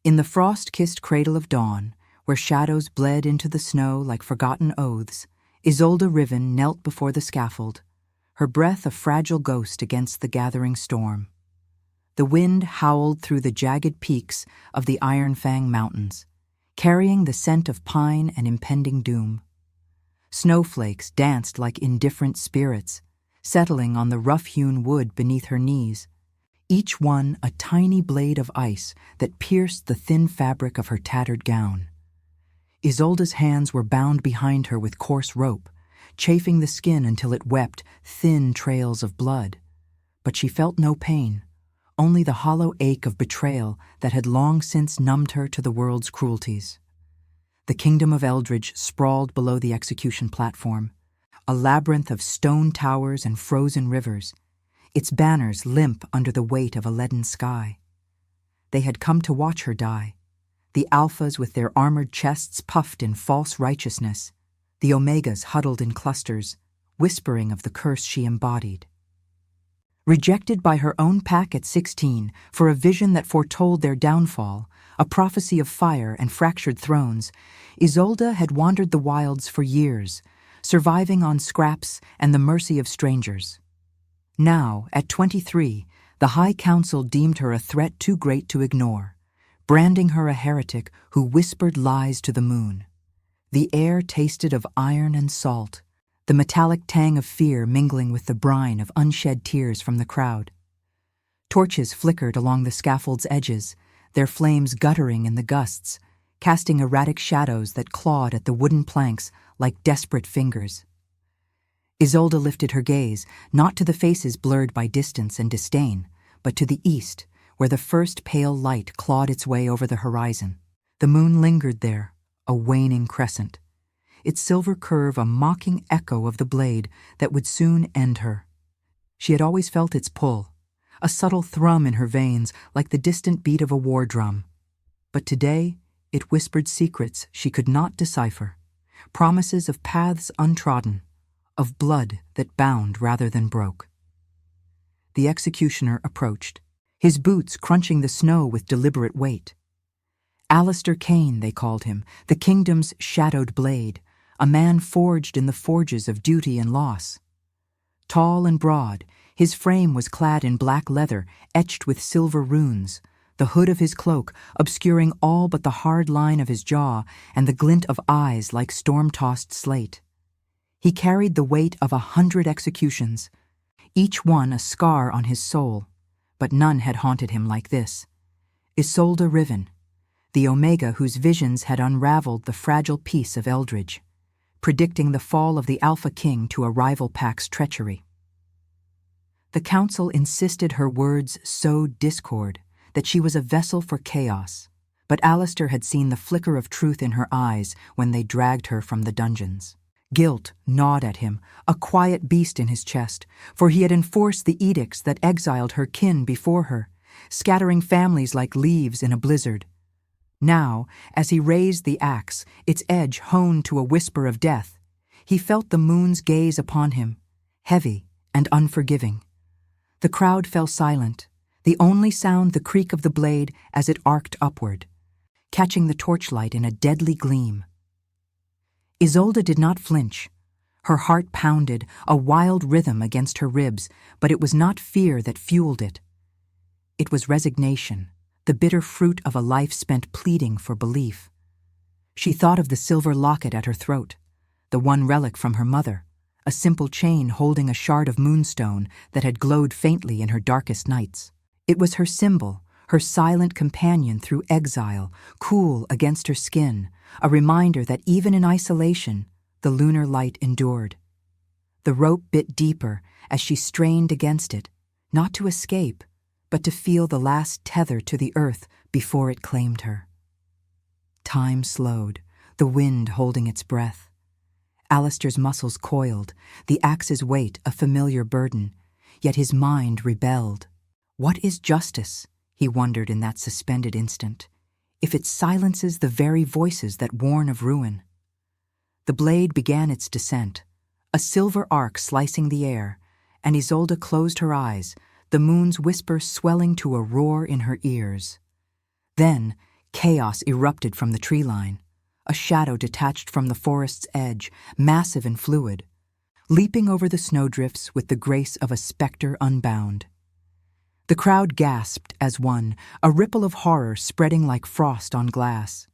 In the frost-kissed cradle of dawn, where shadows bled into the snow like forgotten oaths, Isolde Riven knelt before the scaffold, her breath a fragile ghost against the gathering storm. The wind howled through the jagged peaks of the Iron Fang Mountains, carrying the scent of pine and impending doom. Snowflakes danced like indifferent spirits, settling on the rough-hewn wood beneath her knees, each one a tiny blade of ice that pierced the thin fabric of her tattered gown. Isolde's hands were bound behind her with coarse rope, chafing the skin until it wept thin trails of blood. But she felt no pain, only the hollow ache of betrayal that had long since numbed her to the world's cruelties. The kingdom of Eldridge sprawled below the execution platform, a labyrinth of stone towers and frozen rivers, its banners limp under the weight of a leaden sky. They had come to watch her die, the Alphas with their armored chests puffed in false righteousness, the Omegas huddled in clusters, whispering of the curse she embodied. Rejected by her own pack at 16 for a vision that foretold their downfall, a prophecy of fire and fractured thrones, Isolde had wandered the wilds for years, surviving on scraps and the mercy of strangers. Now, at 23, the High Council deemed her a threat too great to ignore, branding her a heretic who whispered lies to the moon. The air tasted of iron and salt, the metallic tang of fear mingling with the brine of unshed tears from the crowd. Torches flickered along the scaffold's edges, their flames guttering in the gusts, casting erratic shadows that clawed at the wooden planks like desperate fingers. Isolde lifted her gaze, not to the faces blurred by distance and disdain, but to the east, where the first pale light clawed its way over the horizon. The moon lingered there, a waning crescent, its silver curve a mocking echo of the blade that would soon end her. She had always felt its pull, a subtle thrum in her veins like the distant beat of a war drum. But today it whispered secrets she could not decipher, promises of paths untrodden, of blood that bound rather than broke. The executioner approached, his boots crunching the snow with deliberate weight. Alistair Kane, they called him, the kingdom's shadowed blade, a man forged in the forges of duty and loss. Tall and broad, his frame was clad in black leather etched with silver runes, the hood of his cloak obscuring all but the hard line of his jaw and the glint of eyes like storm-tossed slate. He carried the weight of 100 executions, each one a scar on his soul, but none had haunted him like this. Isolde Riven, the Omega whose visions had unraveled the fragile peace of Eldridge, predicting the fall of the Alpha King to a rival pack's treachery. The council insisted her words sowed discord, that she was a vessel for chaos, but Alistair had seen the flicker of truth in her eyes when they dragged her from the dungeons. Guilt gnawed at him, a quiet beast in his chest, for he had enforced the edicts that exiled her kin before her, scattering families like leaves in a blizzard. Now, as he raised the axe, its edge honed to a whisper of death, he felt the moon's gaze upon him, heavy and unforgiving. The crowd fell silent, the only sound the creak of the blade as it arced upward, catching the torchlight in a deadly gleam. Isolde did not flinch. Her heart pounded, a wild rhythm against her ribs, but it was not fear that fueled it. It was resignation, the bitter fruit of a life spent pleading for belief. She thought of the silver locket at her throat, the one relic from her mother, a simple chain holding a shard of moonstone that had glowed faintly in her darkest nights. It was her symbol, her silent companion through exile, cool against her skin, a reminder that even in isolation, the lunar light endured. The rope bit deeper as she strained against it, not to escape, but to feel the last tether to the earth before it claimed her. Time slowed, the wind holding its breath. Alistair's muscles coiled, the axe's weight a familiar burden, yet his mind rebelled. What is justice, he wondered in that suspended instant, if it silences the very voices that warn of ruin? The blade began its descent, a silver arc slicing the air, and Isolde closed her eyes, the moon's whisper swelling to a roar in her ears. Then, Chaos erupted from the tree line. A shadow detached from the forest's edge, massive and fluid, leaping over the snowdrifts with the grace of a specter unbound. The crowd gasped as one, a ripple of horror spreading like frost on glass.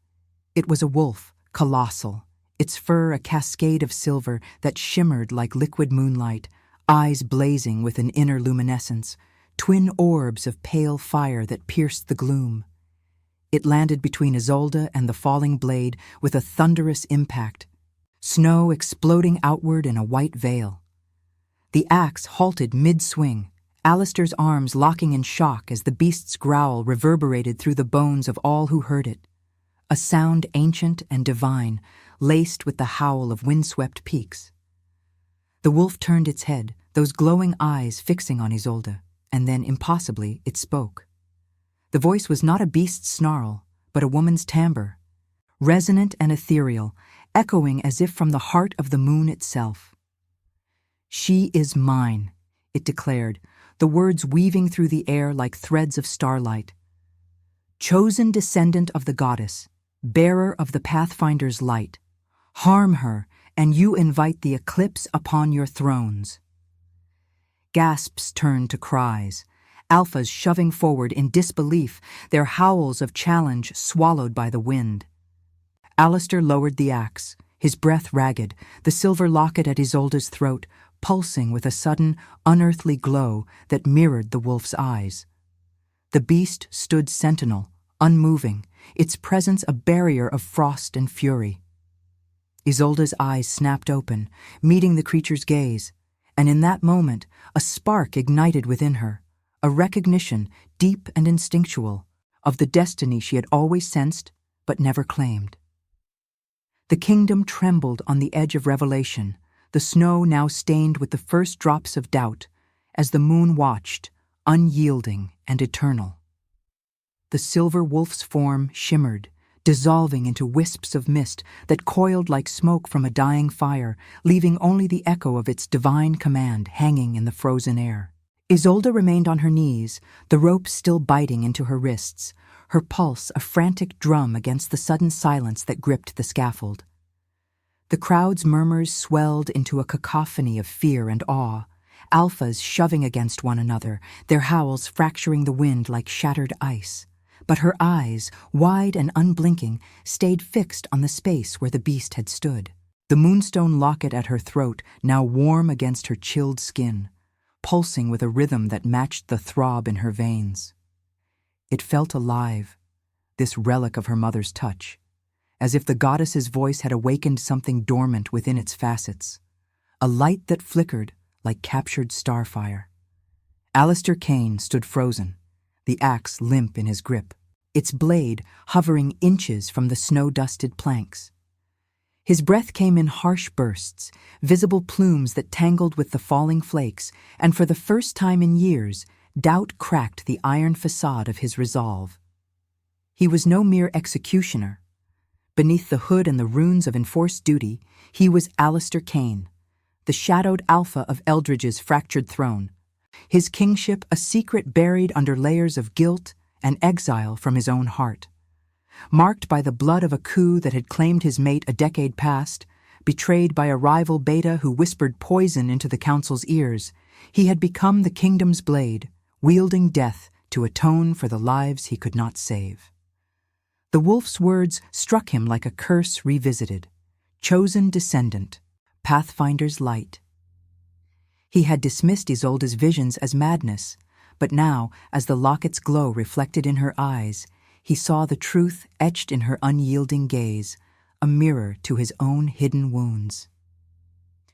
It was a wolf, colossal, its fur a cascade of silver that shimmered like liquid moonlight, eyes blazing with an inner luminescence, twin orbs of pale fire that pierced the gloom. It landed between Isolde and the falling blade with a thunderous impact, snow exploding outward in a white veil. The axe halted mid-swing, Alistair's arms locking in shock as the beast's growl reverberated through the bones of all who heard it, a sound ancient and divine, laced with the howl of windswept peaks. The wolf turned its head, those glowing eyes fixing on Isolde, and then, impossibly, it spoke. The voice was not a beast's snarl, but a woman's timbre, resonant and ethereal, echoing as if from the heart of the moon itself. "She is mine," it declared, the words weaving through the air like threads of starlight. "Chosen descendant of the goddess, bearer of the Pathfinder's light. Harm her, and you invite the eclipse upon your thrones." Gasps turned to cries, alphas shoving forward in disbelief, their howls of challenge swallowed by the wind. Alistair lowered the axe, his breath ragged, the silver locket at Isolde's throat pulsing with a sudden, unearthly glow that mirrored the wolf's eyes. The beast stood sentinel, unmoving, its presence a barrier of frost and fury. Isolde's eyes snapped open, meeting the creature's gaze, and in that moment, a spark ignited within her, a recognition, deep and instinctual, of the destiny she had always sensed but never claimed. The kingdom trembled on the edge of revelation, the snow now stained with the first drops of doubt, as the moon watched, unyielding and eternal. The silver wolf's form shimmered, dissolving into wisps of mist that coiled like smoke from a dying fire, leaving only the echo of its divine command hanging in the frozen air. Isolde remained on her knees, the rope still biting into her wrists, her pulse a frantic drum against the sudden silence that gripped the scaffold. The crowd's murmurs swelled into a cacophony of fear and awe, alphas shoving against one another, their howls fracturing the wind like shattered ice. But her eyes, wide and unblinking, stayed fixed on the space where the beast had stood, the moonstone locket at her throat now warm against her chilled skin, pulsing with a rhythm that matched the throb in her veins. It felt alive, this relic of her mother's touch, as if the goddess's voice had awakened something dormant within its facets, a light that flickered like captured starfire. Alistair Kane stood frozen, the axe limp in his grip, its blade hovering inches from the snow-dusted planks. His breath came in harsh bursts, visible plumes that tangled with the falling flakes, and for the first time in years, doubt cracked the iron facade of his resolve. He was no mere executioner. Beneath the hood and the runes of enforced duty, he was Alistair Kane, the shadowed alpha of Eldridge's fractured throne, his kingship a secret buried under layers of guilt and exile from his own heart. Marked by the blood of a coup that had claimed his mate a decade past, betrayed by a rival beta who whispered poison into the council's ears, he had become the kingdom's blade, wielding death to atone for the lives he could not save. The wolf's words struck him like a curse revisited. Chosen descendant, Pathfinder's light. He had dismissed Isolde's visions as madness, but now, as the locket's glow reflected in her eyes, he saw the truth etched in her unyielding gaze, a mirror to his own hidden wounds.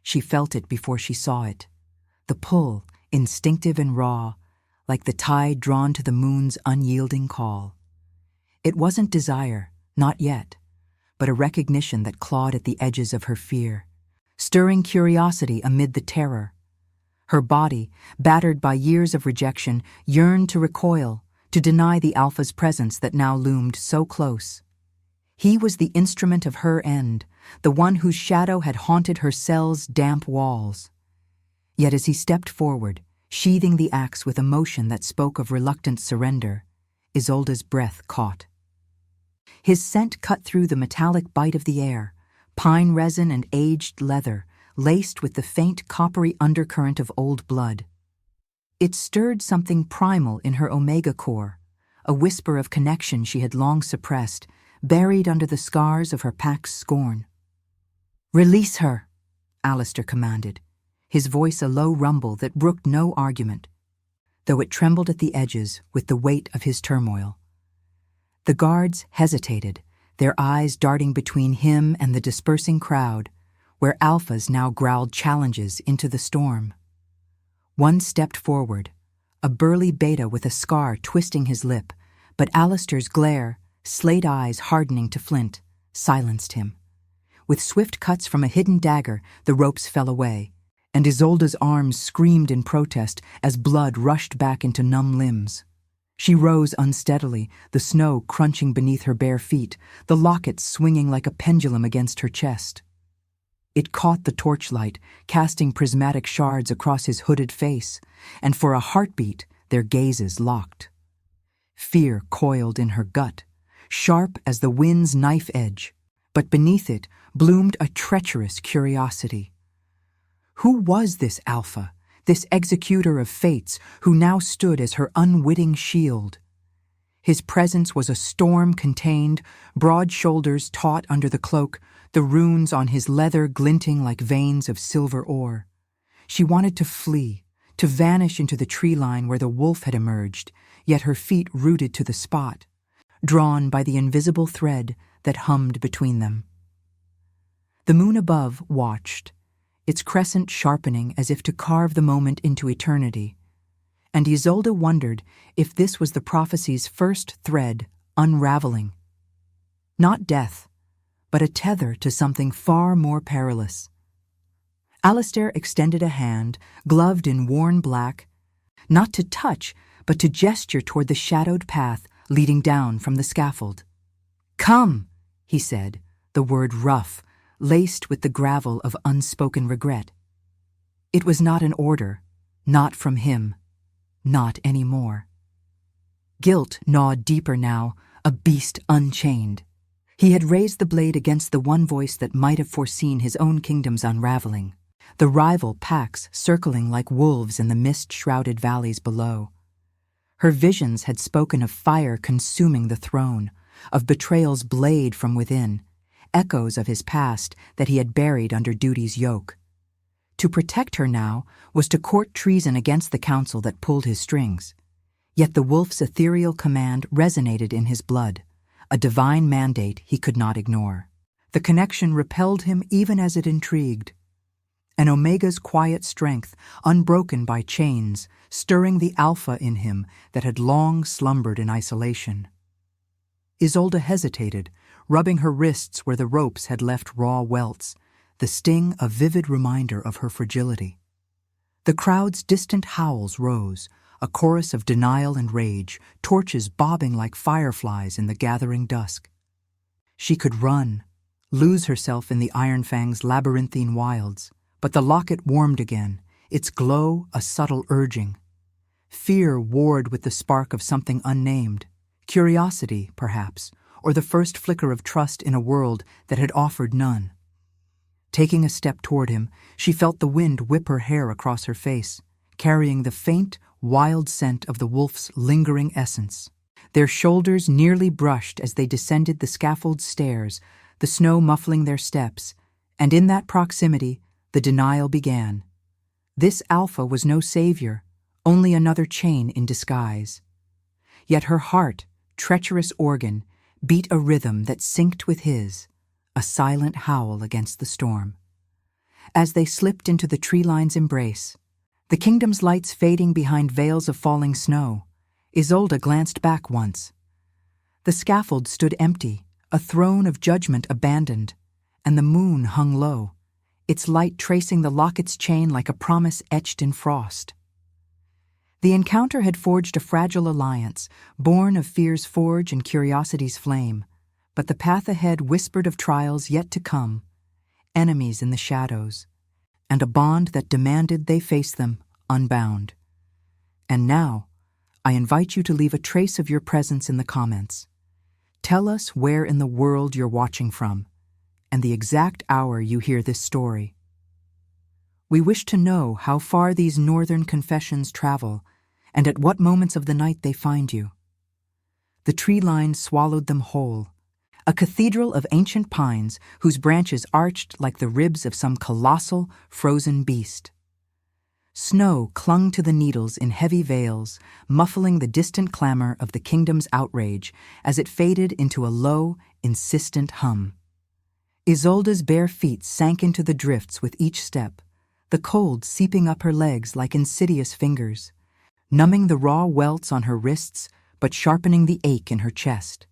She felt it before she saw it, the pull, instinctive and raw, like the tide drawn to the moon's unyielding call. It wasn't desire, not yet, but a recognition that clawed at the edges of her fear, stirring curiosity amid the terror. Her body, battered by years of rejection, yearned to recoil, to deny the alpha's presence that now loomed so close. He was the instrument of her end, the one whose shadow had haunted her cell's damp walls. Yet as he stepped forward, sheathing the axe with emotion that spoke of reluctant surrender, Isolde's breath caught. His scent cut through the metallic bite of the air, pine resin and aged leather, laced with the faint coppery undercurrent of old blood. It stirred something primal in her omega core, a whisper of connection she had long suppressed, buried under the scars of her pack's scorn. "Release her," Alistair commanded, his voice a low rumble that brooked no argument, though it trembled at the edges with the weight of his turmoil. The guards hesitated, their eyes darting between him and the dispersing crowd, where alphas now growled challenges into the storm. One stepped forward, a burly beta with a scar twisting his lip, but Alistair's glare, slate eyes hardening to flint, silenced him. With swift cuts from a hidden dagger, the ropes fell away, and Isolde's arms screamed in protest as blood rushed back into numb limbs. She rose unsteadily, the snow crunching beneath her bare feet, the locket swinging like a pendulum against her chest. It caught the torchlight, casting prismatic shards across his hooded face, and for a heartbeat their gazes locked. Fear coiled in her gut, sharp as the wind's knife edge, but beneath it bloomed a treacherous curiosity. Who was this Alpha, this executor of fates who now stood as her unwitting shield? His presence was a storm contained, broad shoulders taut under the cloak, the runes on his leather glinting like veins of silver ore. She wanted to flee, to vanish into the tree line where the wolf had emerged, yet her feet rooted to the spot, drawn by the invisible thread that hummed between them. The moon above watched, its crescent sharpening as if to carve the moment into eternity, and Isolde wondered if this was the prophecy's first thread unraveling. Not death, but a tether to something far more perilous. Alistair extended a hand, gloved in worn black, not to touch, but to gesture toward the shadowed path leading down from the scaffold. "Come," he said, the word rough, laced with the gravel of unspoken regret. It was not an order, not from him, not anymore. Guilt gnawed deeper now, a beast unchained. He had raised the blade against the one voice that might have foreseen his own kingdom's unraveling, the rival packs circling like wolves in the mist-shrouded valleys below. Her visions had spoken of fire consuming the throne, of betrayal's blade from within, echoes of his past that he had buried under duty's yoke. To protect her now was to court treason against the council that pulled his strings. Yet the wolf's ethereal command resonated in his blood, a divine mandate he could not ignore. The connection repelled him even as it intrigued. An Omega's quiet strength, unbroken by chains, stirring the Alpha in him that had long slumbered in isolation. Isolde hesitated, rubbing her wrists where the ropes had left raw welts, the sting a vivid reminder of her fragility. The crowd's distant howls rose, a chorus of denial and rage, torches bobbing like fireflies in the gathering dusk. She could run, lose herself in the Iron Fang's labyrinthine wilds, but the locket warmed again, its glow a subtle urging. Fear warred with the spark of something unnamed, curiosity, perhaps, or the first flicker of trust in a world that had offered none. Taking a step toward him, she felt the wind whip her hair across her face, carrying the faint, wild scent of the wolf's lingering essence. Their shoulders nearly brushed as they descended the scaffold stairs, the snow muffling their steps, and in that proximity, the denial began. This Alpha was no savior, only another chain in disguise. Yet her heart, treacherous organ, beat a rhythm that synced with his, a silent howl against the storm. As they slipped into the tree line's embrace, the kingdom's lights fading behind veils of falling snow, Isolde glanced back once. The scaffold stood empty, a throne of judgment abandoned, and the moon hung low, its light tracing the locket's chain like a promise etched in frost. The encounter had forged a fragile alliance, born of fear's forge and curiosity's flame, but the path ahead whispered of trials yet to come, enemies in the shadows, and a bond that demanded they face them unbound. And now, I invite you to leave a trace of your presence in the comments. Tell us where in the world you're watching from, and the exact hour you hear this story. We wish to know how far these northern confessions travel, and at what moments of the night they find you. The tree line swallowed them whole, a cathedral of ancient pines whose branches arched like the ribs of some colossal, frozen beast. Snow clung to the needles in heavy veils, muffling the distant clamor of the kingdom's outrage as it faded into a low, insistent hum. Isolde's bare feet sank into the drifts with each step, the cold seeping up her legs like insidious fingers, numbing the raw welts on her wrists but sharpening the ache in her chest.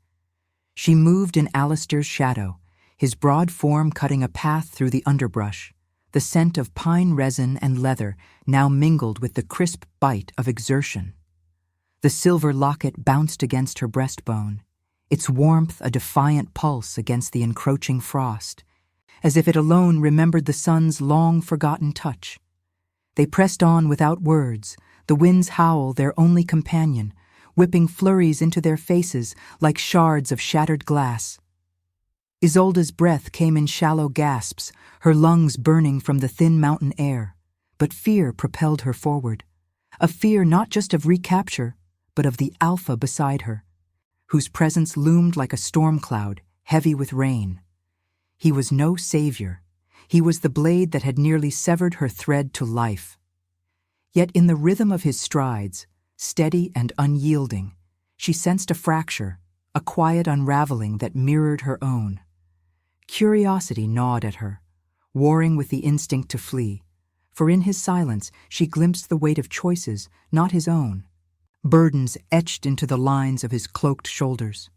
She moved in Alistair's shadow, his broad form cutting a path through the underbrush, the scent of pine resin and leather now mingled with the crisp bite of exertion. The silver locket bounced against her breastbone, its warmth a defiant pulse against the encroaching frost, as if it alone remembered the sun's long-forgotten touch. They pressed on without words, the wind's howl their only companion, whipping flurries into their faces like shards of shattered glass. Isolde's breath came in shallow gasps, her lungs burning from the thin mountain air, but fear propelled her forward, a fear not just of recapture, but of the Alpha beside her, whose presence loomed like a storm cloud, heavy with rain. He was no savior. He was the blade that had nearly severed her thread to life. Yet in the rhythm of his strides, steady and unyielding, she sensed a fracture, a quiet unraveling that mirrored her own. Curiosity gnawed at her, warring with the instinct to flee, for in his silence she glimpsed the weight of choices, not his own, burdens etched into the lines of his cloaked shoulders.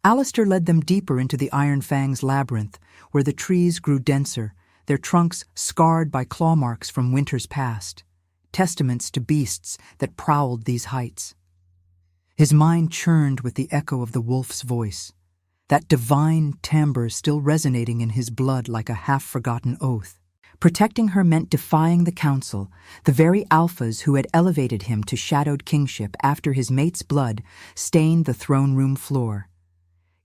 Alistair led them deeper into the Iron Fang's labyrinth, where the trees grew denser, their trunks scarred by claw marks from winters past, testaments to beasts that prowled these heights. His mind churned with the echo of the wolf's voice, that divine timbre still resonating in his blood like a half-forgotten oath. Protecting her meant defying the council, the very alphas who had elevated him to shadowed kingship after his mate's blood stained the throne room floor.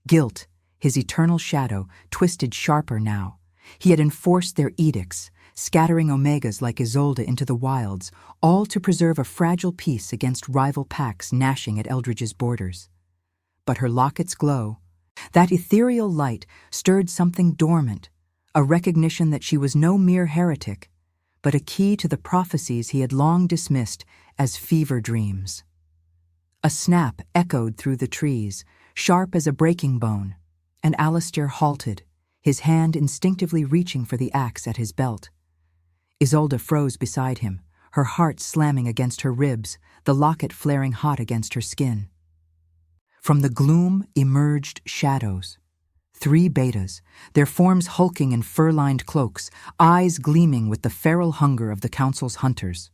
Guilt, his eternal shadow, twisted sharper now. He had enforced their edicts, scattering Omegas like Isolde into the wilds, all to preserve a fragile peace against rival packs gnashing at Eldridge's borders. But her locket's glow, that ethereal light, stirred something dormant, a recognition that she was no mere heretic, but a key to the prophecies he had long dismissed as fever dreams. A snap echoed through the trees, sharp as a breaking bone, and Alistair halted, his hand instinctively reaching for the axe at his belt. Isolde froze beside him, her heart slamming against her ribs, the locket flaring hot against her skin. From the gloom emerged shadows. 3 betas, their forms hulking in fur-lined cloaks, eyes gleaming with the feral hunger of the council's hunters.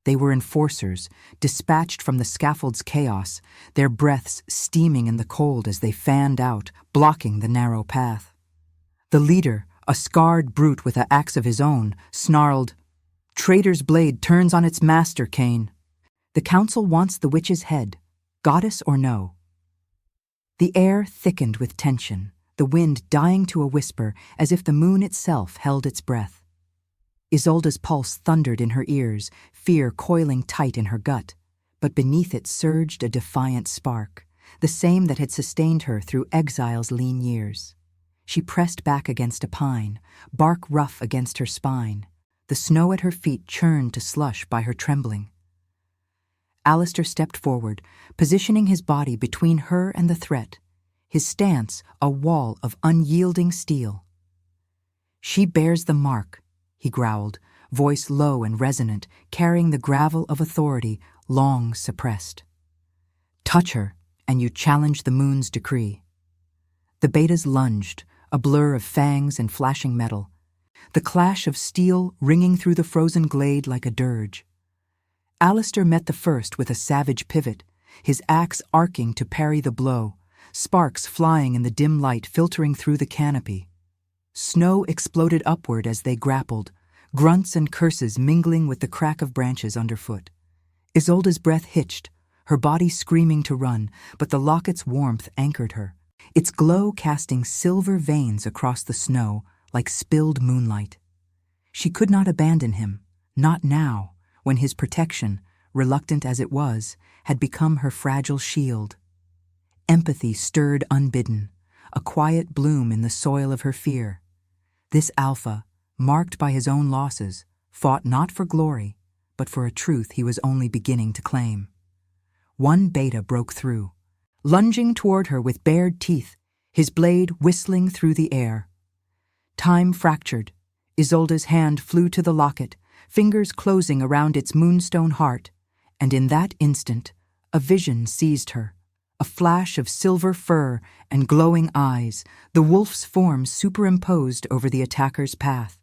They were enforcers, dispatched from the scaffold's chaos, their breaths steaming in the cold as they fanned out, blocking the narrow path. The leader, a scarred brute with an axe of his own, snarled, "Traitor's blade turns on its master, Cain. The council wants the witch's head, goddess or no." The air thickened with tension, the wind dying to a whisper as if the moon itself held its breath. Isolde's pulse thundered in her ears, fear coiling tight in her gut, but beneath it surged a defiant spark, the same that had sustained her through exile's lean years. She pressed back against a pine, bark rough against her spine. The snow at her feet churned to slush by her trembling. Alistair stepped forward, positioning his body between her and the threat, his stance a wall of unyielding steel. "She bears the mark," he growled, voice low and resonant, carrying the gravel of authority long suppressed. "Touch her, and you challenge the moon's decree." The betas lunged, a blur of fangs and flashing metal, the clash of steel ringing through the frozen glade like a dirge. Alistair met the first with a savage pivot, his axe arcing to parry the blow, sparks flying in the dim light filtering through the canopy. Snow exploded upward as they grappled, grunts and curses mingling with the crack of branches underfoot. Isolde's breath hitched, her body screaming to run, but the locket's warmth anchored her, its glow casting silver veins across the snow like spilled moonlight. She could not abandon him, not now, when his protection, reluctant as it was, had become her fragile shield. Empathy stirred unbidden, a quiet bloom in the soil of her fear. This alpha, marked by his own losses, fought not for glory, but for a truth he was only beginning to claim. One beta broke through, lunging toward her with bared teeth, his blade whistling through the air. Time fractured. Isolde's hand flew to the locket, fingers closing around its moonstone heart, and in that instant, a vision seized her. A flash of silver fur and glowing eyes, the wolf's form superimposed over the attacker's path.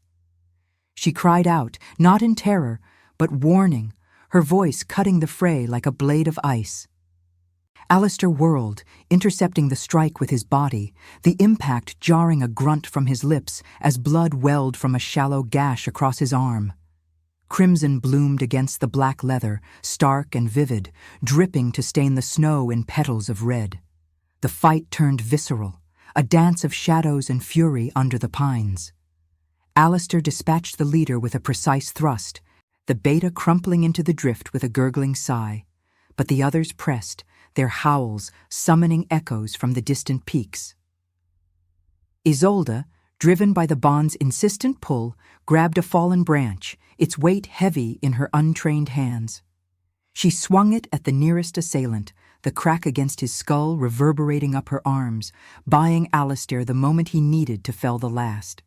She cried out, not in terror, but warning, her voice cutting the fray like a blade of ice. Alistair whirled, intercepting the strike with his body, the impact jarring a grunt from his lips as blood welled from a shallow gash across his arm. Crimson bloomed against the black leather, stark and vivid, dripping to stain the snow in petals of red. The fight turned visceral, a dance of shadows and fury under the pines. Alistair dispatched the leader with a precise thrust, the beta crumpling into the drift with a gurgling sigh, but the others pressed, their howls summoning echoes from the distant peaks. Isolde, driven by the bond's insistent pull, grabbed a fallen branch, its weight heavy in her untrained hands. She swung it at the nearest assailant, the crack against his skull reverberating up her arms, buying Alistair the moment he needed to fell the last.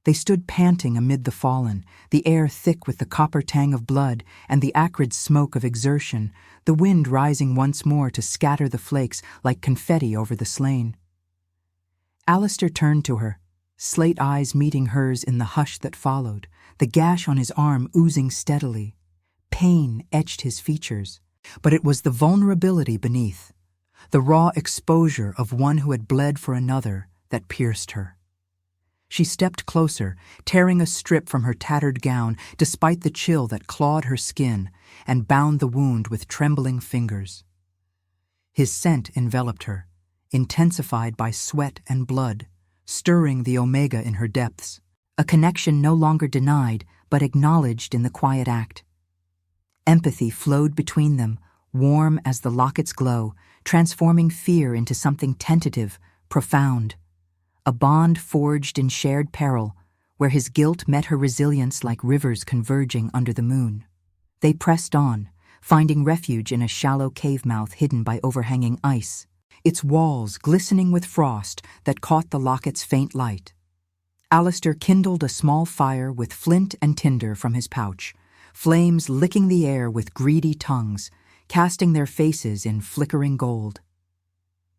They stood panting amid the fallen, the air thick with the copper tang of blood and the acrid smoke of exertion, the wind rising once more to scatter the flakes like confetti over the slain. Alistair turned to her, slate eyes meeting hers in the hush that followed, the gash on his arm oozing steadily. Pain etched his features, but it was the vulnerability beneath, the raw exposure of one who had bled for another, that pierced her. She stepped closer, tearing a strip from her tattered gown despite the chill that clawed her skin, and bound the wound with trembling fingers. His scent enveloped her, intensified by sweat and blood, stirring the omega in her depths, a connection no longer denied but acknowledged in the quiet act. Empathy flowed between them, warm as the locket's glow, transforming fear into something tentative, profound. A bond forged in shared peril, where his guilt met her resilience like rivers converging under the moon. They pressed on, finding refuge in a shallow cave mouth hidden by overhanging ice, its walls glistening with frost that caught the locket's faint light. Alistair kindled a small fire with flint and tinder from his pouch, flames licking the air with greedy tongues, casting their faces in flickering gold.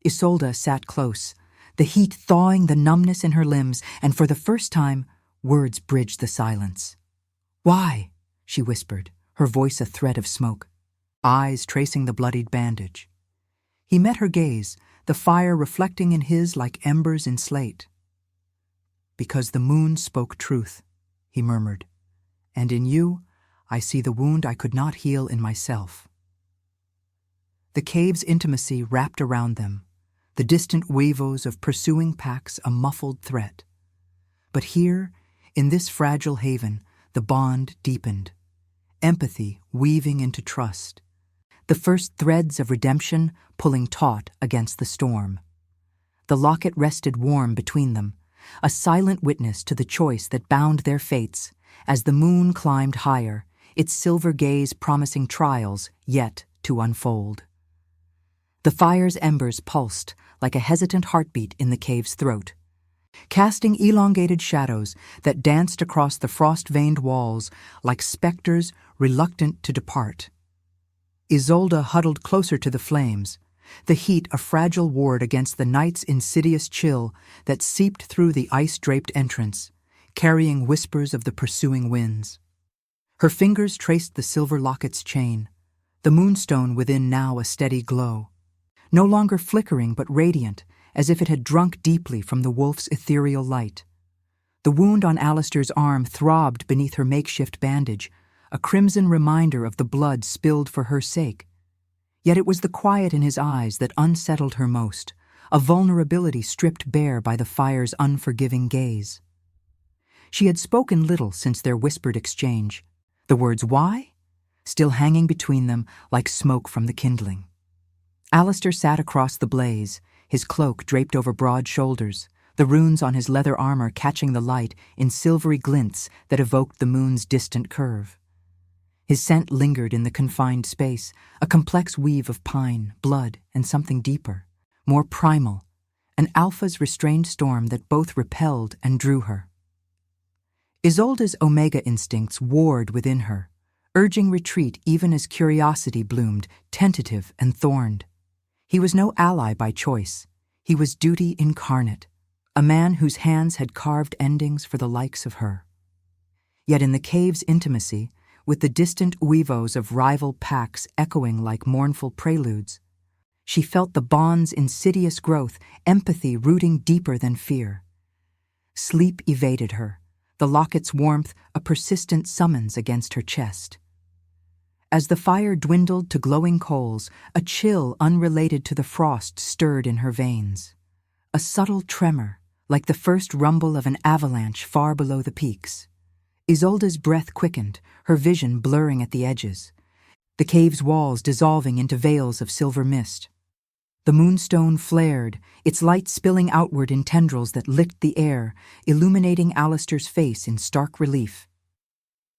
Isolde sat close, the heat thawing the numbness in her limbs, and for the first time, words bridged the silence. "Why?" she whispered, her voice a thread of smoke, eyes tracing the bloodied bandage. He met her gaze, the fire reflecting in his like embers in slate. "Because the moon spoke truth," he murmured, "and in you I see the wound I could not heal in myself." The cave's intimacy wrapped around them, the distant wavos of pursuing packs a muffled threat. But here, in this fragile haven, the bond deepened, empathy weaving into trust, the first threads of redemption pulling taut against the storm. The locket rested warm between them, a silent witness to the choice that bound their fates, as the moon climbed higher, its silver gaze promising trials yet to unfold. The fire's embers pulsed like a hesitant heartbeat in the cave's throat, casting elongated shadows that danced across the frost-veined walls like specters reluctant to depart. Isolde huddled closer to the flames, the heat a fragile ward against the night's insidious chill that seeped through the ice-draped entrance, carrying whispers of the pursuing winds. Her fingers traced the silver locket's chain, the moonstone within now a steady glow, no longer flickering but radiant, as if it had drunk deeply from the wolf's ethereal light. The wound on Alistair's arm throbbed beneath her makeshift bandage, a crimson reminder of the blood spilled for her sake. Yet it was the quiet in his eyes that unsettled her most, a vulnerability stripped bare by the fire's unforgiving gaze. She had spoken little since their whispered exchange, the words "why?" still hanging between them like smoke from the kindling. Alistair sat across the blaze, his cloak draped over broad shoulders, the runes on his leather armor catching the light in silvery glints that evoked the moon's distant curve. His scent lingered in the confined space, a complex weave of pine, blood, and something deeper, more primal, an alpha's restrained storm that both repelled and drew her. Isolde's omega instincts warred within her, urging retreat even as curiosity bloomed, tentative and thorned. He was no ally by choice. He was duty incarnate, a man whose hands had carved endings for the likes of her. Yet in the cave's intimacy, with the distant uivos of rival packs echoing like mournful preludes, she felt the bond's insidious growth, empathy rooting deeper than fear. Sleep evaded her, the locket's warmth a persistent summons against her chest. As the fire dwindled to glowing coals, a chill unrelated to the frost stirred in her veins. A subtle tremor, like the first rumble of an avalanche far below the peaks. Isolde's breath quickened, her vision blurring at the edges, the cave's walls dissolving into veils of silver mist. The moonstone flared, its light spilling outward in tendrils that licked the air, illuminating Alistair's face in stark relief.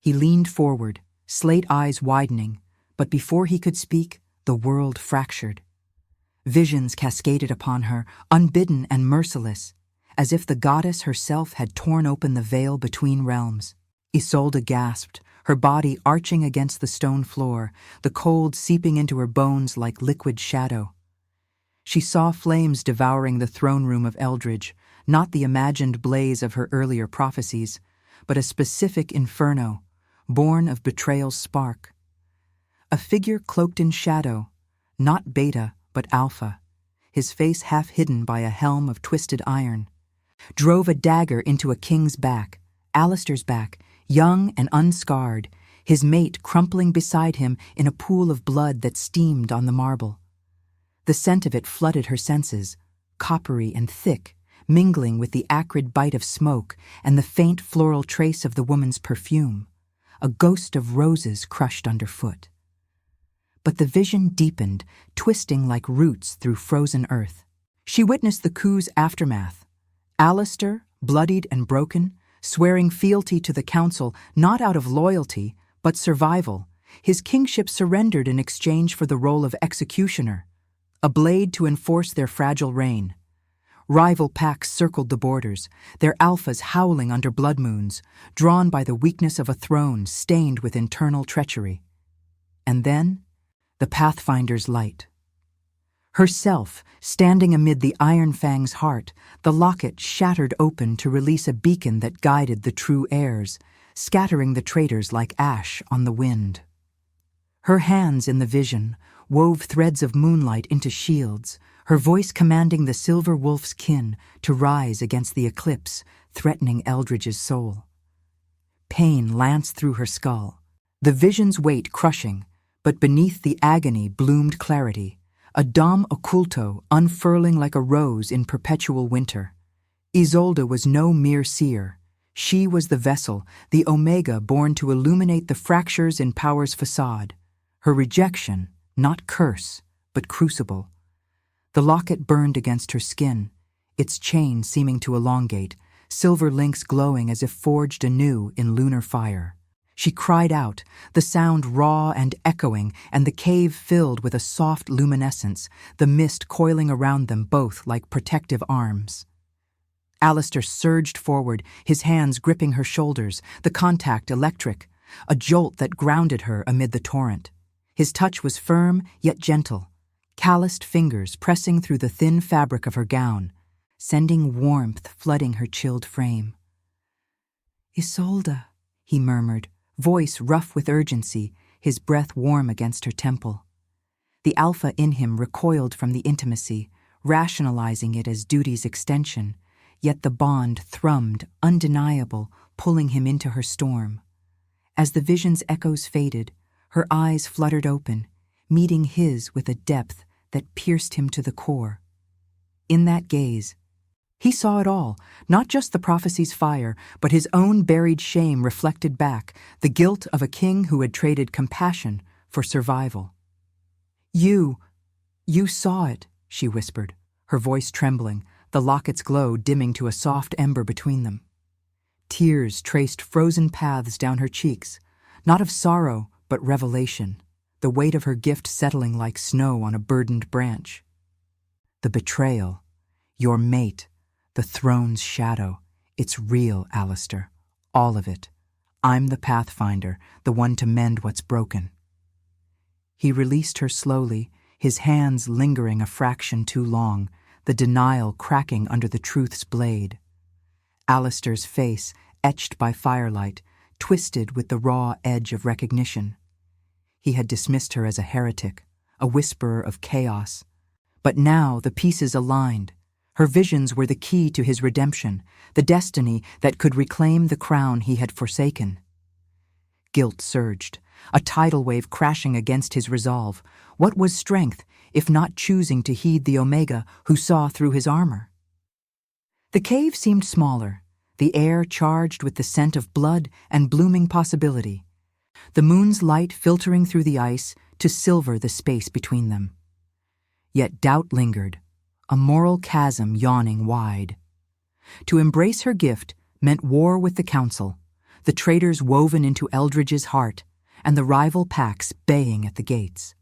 He leaned forward, slate eyes widening, but before he could speak, the world fractured. Visions cascaded upon her, unbidden and merciless, as if the goddess herself had torn open the veil between realms. Isolde gasped, her body arching against the stone floor, the cold seeping into her bones like liquid shadow. She saw flames devouring the throne room of Eldridge, not the imagined blaze of her earlier prophecies, but a specific inferno, born of betrayal's spark. A figure cloaked in shadow, not Beta but Alpha, his face half hidden by a helm of twisted iron, drove a dagger into a king's back, Alistair's back, young and unscarred, his mate crumpling beside him in a pool of blood that steamed on the marble. The scent of it flooded her senses, coppery and thick, mingling with the acrid bite of smoke and the faint floral trace of the woman's perfume, a ghost of roses crushed underfoot. But the vision deepened, twisting like roots through frozen earth. She witnessed the coup's aftermath. Alistair, bloodied and broken, swearing fealty to the council not out of loyalty, but survival, his kingship surrendered in exchange for the role of executioner, a blade to enforce their fragile reign. Rival packs circled the borders, their alphas howling under blood moons, drawn by the weakness of a throne stained with internal treachery. And then, the Pathfinder's light. Herself, standing amid the Iron Fang's heart, the locket shattered open to release a beacon that guided the true heirs, scattering the traitors like ash on the wind. Her hands in the vision wove threads of moonlight into shields, her voice commanding the Silver Wolf's kin to rise against the eclipse, threatening Eldridge's soul. Pain lanced through her skull, the vision's weight crushing, but beneath the agony bloomed clarity, a dam occulto unfurling like a rose in perpetual winter. Isolde was no mere seer. She was the vessel, the omega born to illuminate the fractures in power's facade. Her rejection, not curse, but crucible. The locket burned against her skin, its chain seeming to elongate, silver links glowing as if forged anew in lunar fire. She cried out, the sound raw and echoing, and the cave filled with a soft luminescence, the mist coiling around them both like protective arms. Alistair surged forward, his hands gripping her shoulders, the contact electric, a jolt that grounded her amid the torrent. His touch was firm yet gentle, calloused fingers pressing through the thin fabric of her gown, sending warmth flooding her chilled frame. "Isolde," he murmured, voice rough with urgency, his breath warm against her temple. The alpha in him recoiled from the intimacy, rationalizing it as duty's extension, yet the bond thrummed, undeniable, pulling him into her storm. As the vision's echoes faded, her eyes fluttered open, meeting his with a depth that pierced him to the core. In that gaze, he saw it all, not just the prophecy's fire, but his own buried shame reflected back, the guilt of a king who had traded compassion for survival. You saw it," she whispered, her voice trembling, the locket's glow dimming to a soft ember between them. Tears traced frozen paths down her cheeks, not of sorrow, but revelation, the weight of her gift settling like snow on a burdened branch. The betrayal, your mate, the throne's shadow, it's real, Alistair, all of it. I'm the pathfinder, the one to mend what's broken. He released her slowly, his hands lingering a fraction too long, the denial cracking under the truth's blade. Alistair's face, etched by firelight, twisted with the raw edge of recognition. He had dismissed her as a heretic, a whisperer of chaos. But now the pieces aligned. Her visions were the key to his redemption, the destiny that could reclaim the crown he had forsaken. Guilt surged, a tidal wave crashing against his resolve. What was strength, if not choosing to heed the Omega who saw through his armor? The cave seemed smaller, the air charged with the scent of blood and blooming possibility, the moon's light filtering through the ice to silver the space between them. Yet doubt lingered, a moral chasm yawning wide. To embrace her gift meant war with the Council, the traitors woven into Eldridge's heart, and the rival packs baying at the gates.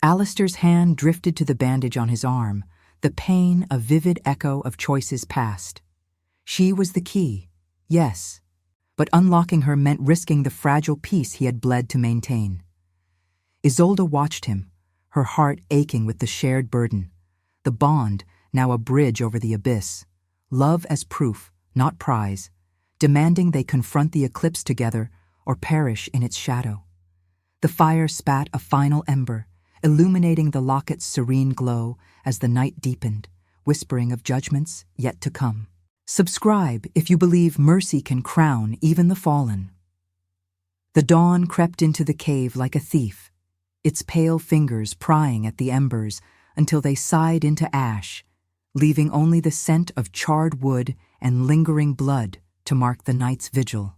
Alistair's hand drifted to the bandage on his arm, the pain a vivid echo of choices past. She was the key, yes, but unlocking her meant risking the fragile peace he had bled to maintain. Isolde watched him, her heart aching with the shared burden, the bond now a bridge over the abyss, love as proof, not prize, demanding they confront the eclipse together or perish in its shadow. The fire spat a final ember, illuminating the locket's serene glow as the night deepened, whispering of judgments yet to come. Subscribe if you believe mercy can crown even the fallen. The dawn crept into the cave like a thief, its pale fingers prying at the embers until they sighed into ash, leaving only the scent of charred wood and lingering blood to mark the night's vigil.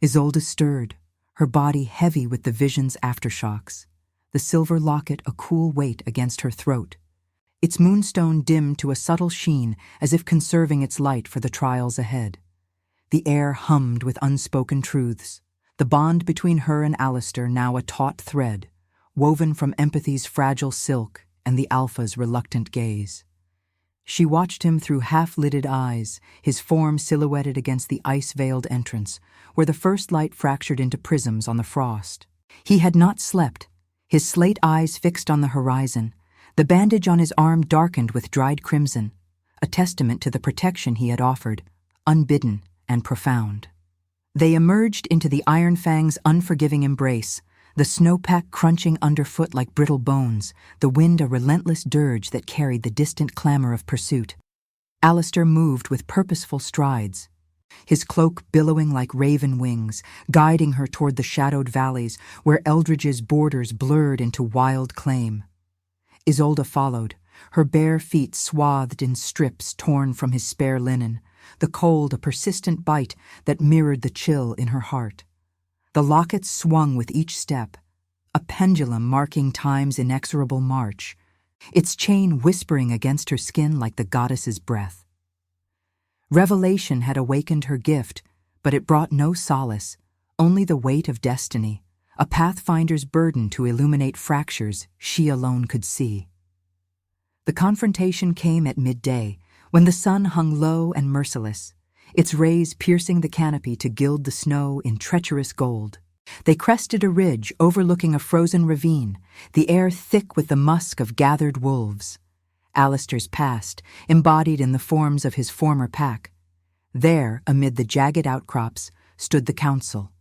Isolde stirred, her body heavy with the vision's aftershocks, the silver locket a cool weight against her throat, its moonstone dimmed to a subtle sheen as if conserving its light for the trials ahead. The air hummed with unspoken truths, the bond between her and Alistair now a taut thread, woven from empathy's fragile silk and the Alpha's reluctant gaze. She watched him through half-lidded eyes, his form silhouetted against the ice-veiled entrance, where the first light fractured into prisms on the frost. He had not slept, his slate eyes fixed on the horizon, the bandage on his arm darkened with dried crimson, a testament to the protection he had offered, unbidden and profound. They emerged into the Iron Fang's unforgiving embrace, the snowpack crunching underfoot like brittle bones, the wind a relentless dirge that carried the distant clamor of pursuit. Alistair moved with purposeful strides, his cloak billowing like raven wings, guiding her toward the shadowed valleys where Eldridge's borders blurred into wild claim. Isolde followed, her bare feet swathed in strips torn from his spare linen, the cold a persistent bite that mirrored the chill in her heart. The locket swung with each step, a pendulum marking time's inexorable march, its chain whispering against her skin like the goddess's breath. Revelation had awakened her gift, but it brought no solace, only the weight of destiny, a pathfinder's burden to illuminate fractures she alone could see. The confrontation came at midday, when the sun hung low and merciless, its rays piercing the canopy to gild the snow in treacherous gold. They crested a ridge overlooking a frozen ravine, the air thick with the musk of gathered wolves. Alistair's past, embodied in the forms of his former pack. There, amid the jagged outcrops, stood the Council.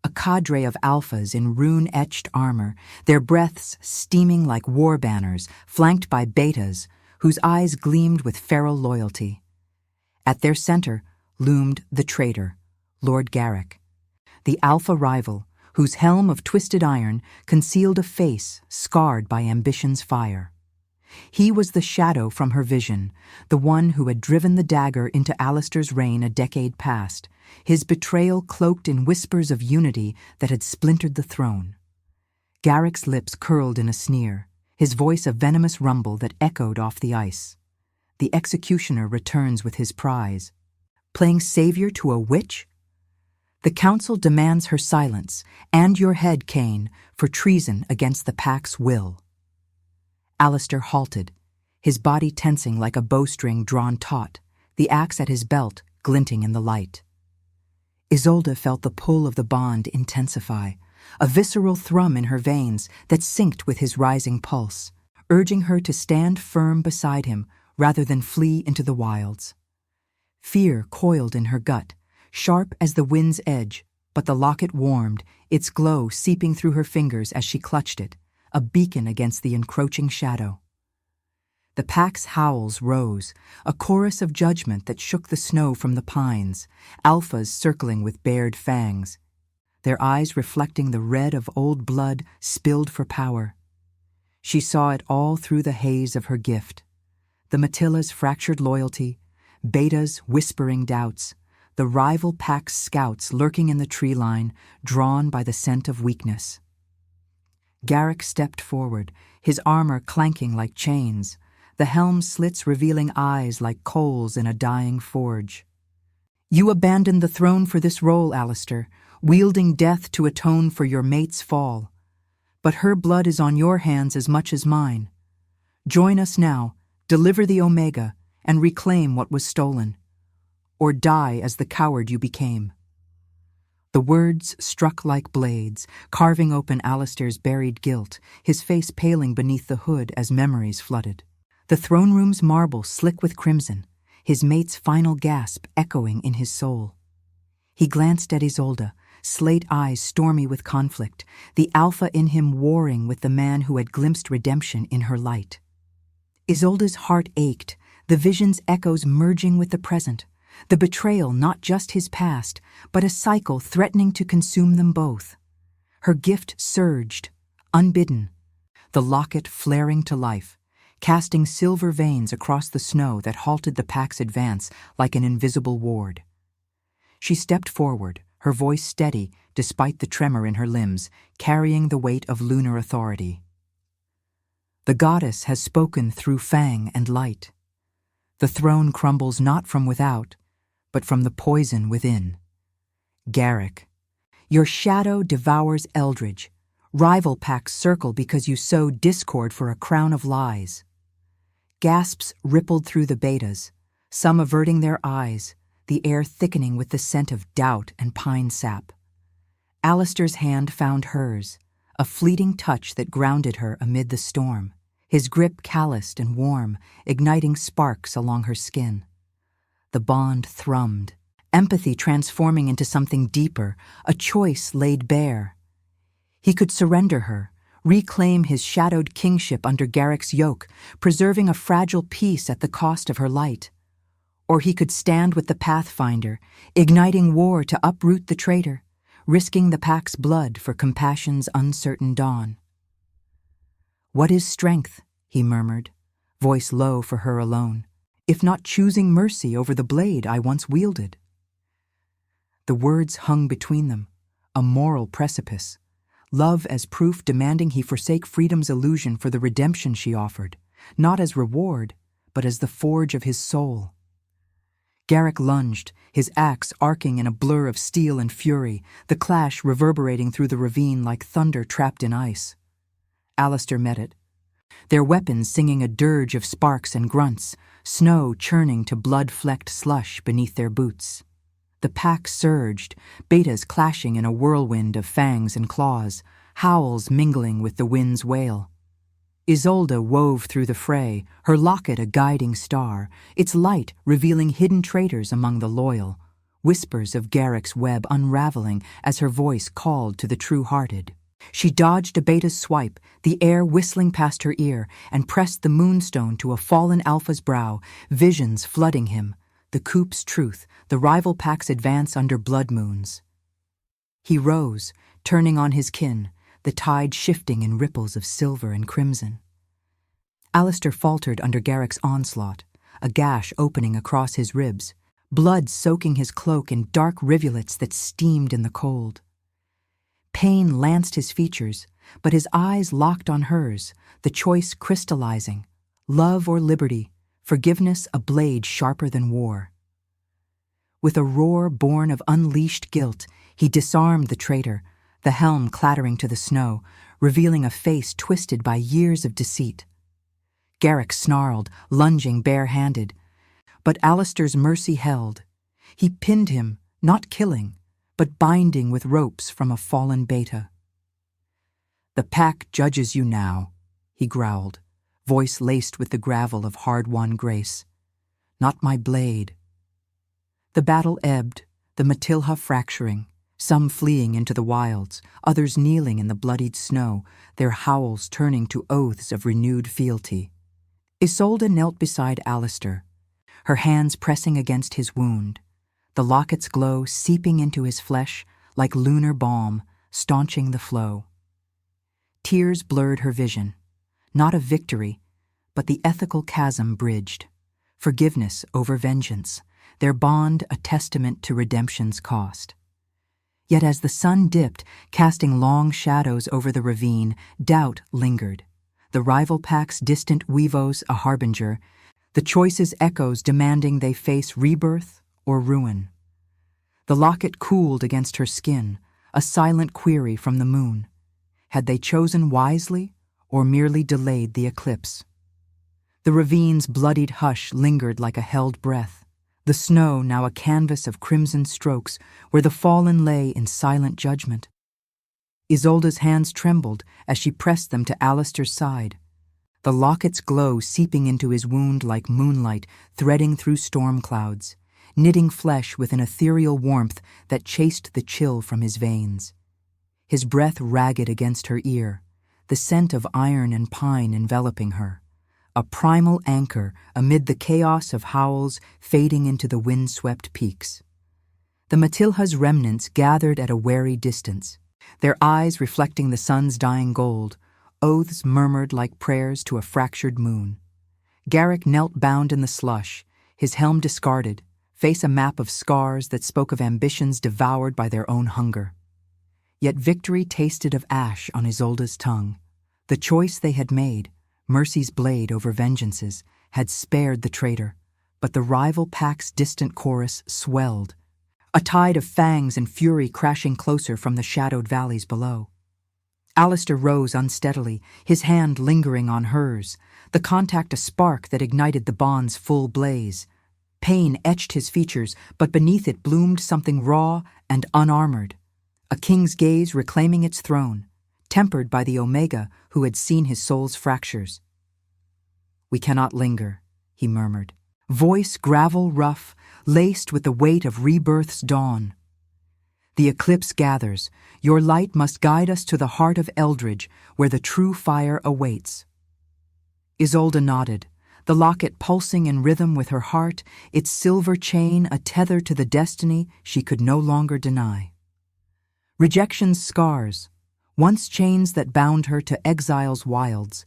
A cadre of alphas in rune-etched armor, their breaths steaming like war banners, flanked by betas, whose eyes gleamed with feral loyalty. At their center loomed the traitor, Lord Garrick, the alpha rival, whose helm of twisted iron concealed a face scarred by ambition's fire. He was the shadow from her vision, the one who had driven the dagger into Alistair's reign a decade past, his betrayal cloaked in whispers of unity that had splintered the throne. Garrick's lips curled in a sneer, his voice a venomous rumble that echoed off the ice. The executioner returns with his prize. Playing savior to a witch? The council demands her silence, and your head, Cain, for treason against the pack's will. Alistair halted, his body tensing like a bowstring drawn taut, the axe at his belt glinting in the light. Isolde felt the pull of the bond intensify, a visceral thrum in her veins that synced with his rising pulse, urging her to stand firm beside him rather than flee into the wilds. Fear coiled in her gut, sharp as the wind's edge, but the locket warmed, its glow seeping through her fingers as she clutched it, a beacon against the encroaching shadow. The pack's howls rose, a chorus of judgment that shook the snow from the pines, alphas circling with bared fangs, their eyes reflecting the red of old blood spilled for power. She saw it all through the haze of her gift. The Matilla's fractured loyalty, Beta's whispering doubts, the rival pack's scouts lurking in the tree line, drawn by the scent of weakness. Garrick stepped forward, his armor clanking like chains, the helm slits revealing eyes like coals in a dying forge. You abandoned the throne for this role, Alistair, wielding death to atone for your mate's fall. But her blood is on your hands as much as mine. Join us now, deliver the Omega, and reclaim what was stolen. Or die as the coward you became. The words struck like blades, carving open Alistair's buried guilt, his face paling beneath the hood as memories flooded. The throne room's marble slick with crimson, his mate's final gasp echoing in his soul. He glanced at Isolde, slate eyes stormy with conflict, the alpha in him warring with the man who had glimpsed redemption in her light. Isolde's heart ached, the vision's echoes merging with the present, the betrayal not just his past, but a cycle threatening to consume them both. Her gift surged, unbidden, the locket flaring to life, casting silver veins across the snow that halted the pack's advance like an invisible ward. She stepped forward, her voice steady despite the tremor in her limbs, carrying the weight of lunar authority. The goddess has spoken through fang and light. The throne crumbles not from without, but from the poison within. Garrick, your shadow devours Eldridge. Rival packs circle because you sowed discord for a crown of lies. Gasps rippled through the betas, some averting their eyes, the air thickening with the scent of doubt and pine sap. Alistair's hand found hers, a fleeting touch that grounded her amid the storm, his grip calloused and warm, igniting sparks along her skin. The bond thrummed, empathy transforming into something deeper, a choice laid bare. He could surrender her, reclaim his shadowed kingship under Garrick's yoke, preserving a fragile peace at the cost of her light. Or he could stand with the Pathfinder, igniting war to uproot the traitor, risking the pack's blood for compassion's uncertain dawn. What is strength, he murmured, voice low for her alone, if not choosing mercy over the blade I once wielded? The words hung between them, a moral precipice, love as proof demanding he forsake freedom's illusion for the redemption she offered, not as reward, but as the forge of his soul. Garrick lunged, his axe arcing in a blur of steel and fury, the clash reverberating through the ravine like thunder trapped in ice. Alistair met it, their weapons singing a dirge of sparks and grunts, snow churning to blood-flecked slush beneath their boots. The pack surged, betas clashing in a whirlwind of fangs and claws, howls mingling with the wind's wail. Isolde wove through the fray, her locket a guiding star, its light revealing hidden traitors among the loyal, whispers of Garrick's web unraveling as her voice called to the true-hearted. She dodged a beta's swipe, the air whistling past her ear, and pressed the moonstone to a fallen alpha's brow, visions flooding him, the coup's truth, the rival pack's advance under blood moons. He rose, turning on his kin, the tide shifting in ripples of silver and crimson. Alistair faltered under Garrick's onslaught, a gash opening across his ribs, blood soaking his cloak in dark rivulets that steamed in the cold. Pain lanced his features, but his eyes locked on hers, the choice crystallizing, love or liberty, forgiveness a blade sharper than war. With a roar born of unleashed guilt, he disarmed the traitor, the helm clattering to the snow, revealing a face twisted by years of deceit. Garrick snarled, lunging bare-handed, but Alistair's mercy held. He pinned him, not killing, but binding with ropes from a fallen beta. "The pack judges you now," he growled, voice laced with the gravel of hard-won grace. "Not my blade." The battle ebbed, the Matilha fracturing, some fleeing into the wilds, others kneeling in the bloodied snow, their howls turning to oaths of renewed fealty. Isolde knelt beside Alistair, her hands pressing against his wound, the locket's glow seeping into his flesh like lunar balm, staunching the flow. Tears blurred her vision, not of victory, but the ethical chasm bridged, forgiveness over vengeance, their bond a testament to redemption's cost. Yet as the sun dipped, casting long shadows over the ravine, doubt lingered, the rival pack's distant weavos a harbinger, the choice's echoes demanding they face rebirth or ruin. The locket cooled against her skin, a silent query from the moon. Had they chosen wisely or merely delayed the eclipse? The ravine's bloodied hush lingered like a held breath, the snow now a canvas of crimson strokes where the fallen lay in silent judgment. Isolde's hands trembled as she pressed them to Alistair's side, the locket's glow seeping into his wound like moonlight threading through storm clouds, knitting flesh with an ethereal warmth that chased the chill from his veins. His breath ragged against her ear, the scent of iron and pine enveloping her, a primal anchor amid the chaos of howls fading into the wind-swept peaks. The Matilha's remnants gathered at a wary distance, their eyes reflecting the sun's dying gold, oaths murmured like prayers to a fractured moon. Garrick knelt bound in the slush, his helm discarded, face a map of scars that spoke of ambitions devoured by their own hunger. Yet victory tasted of ash on Isolde's tongue. The choice they had made, mercy's blade over vengeance's, had spared the traitor, but the rival pack's distant chorus swelled, a tide of fangs and fury crashing closer from the shadowed valleys below. Alistair rose unsteadily, his hand lingering on hers, the contact a spark that ignited the bond's full blaze. Pain etched his features, but beneath it bloomed something raw and unarmored, a king's gaze reclaiming its throne, tempered by the Omega who had seen his soul's fractures. "We cannot linger," he murmured, voice gravel rough, laced with the weight of rebirth's dawn. "The eclipse gathers. Your light must guide us to the heart of Eldridge, where the true fire awaits." Isolde nodded, the locket pulsing in rhythm with her heart, its silver chain a tether to the destiny she could no longer deny. Rejection's scars, once chains that bound her to exile's wilds,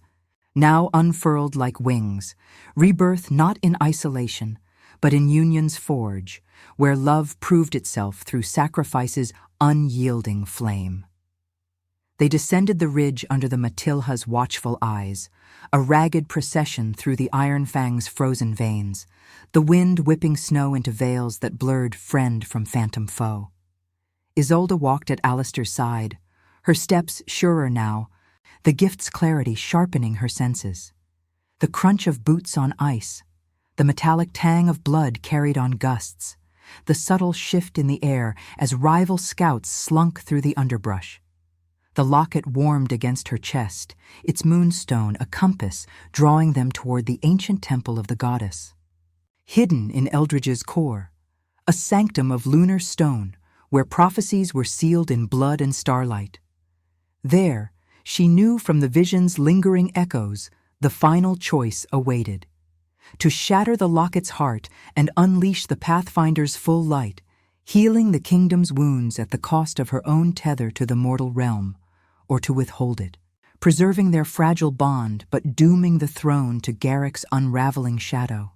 now unfurled like wings, rebirth not in isolation, but in union's forge, where love proved itself through sacrifice's unyielding flame. They descended the ridge under the Matilha's watchful eyes, a ragged procession through the iron fang's frozen veins, the wind whipping snow into veils that blurred friend from phantom foe. Isolde walked at Alistair's side, her steps surer now, the gift's clarity sharpening her senses. The crunch of boots on ice, the metallic tang of blood carried on gusts, the subtle shift in the air as rival scouts slunk through the underbrush. The locket warmed against her chest, its moonstone a compass drawing them toward the ancient temple of the goddess. Hidden in Eldridge's core, a sanctum of lunar stone where prophecies were sealed in blood and starlight. There, she knew from the vision's lingering echoes, the final choice awaited. To shatter the locket's heart and unleash the Pathfinder's full light, healing the kingdom's wounds at the cost of her own tether to the mortal realm, or to withhold it, preserving their fragile bond but dooming the throne to Garrick's unraveling shadow.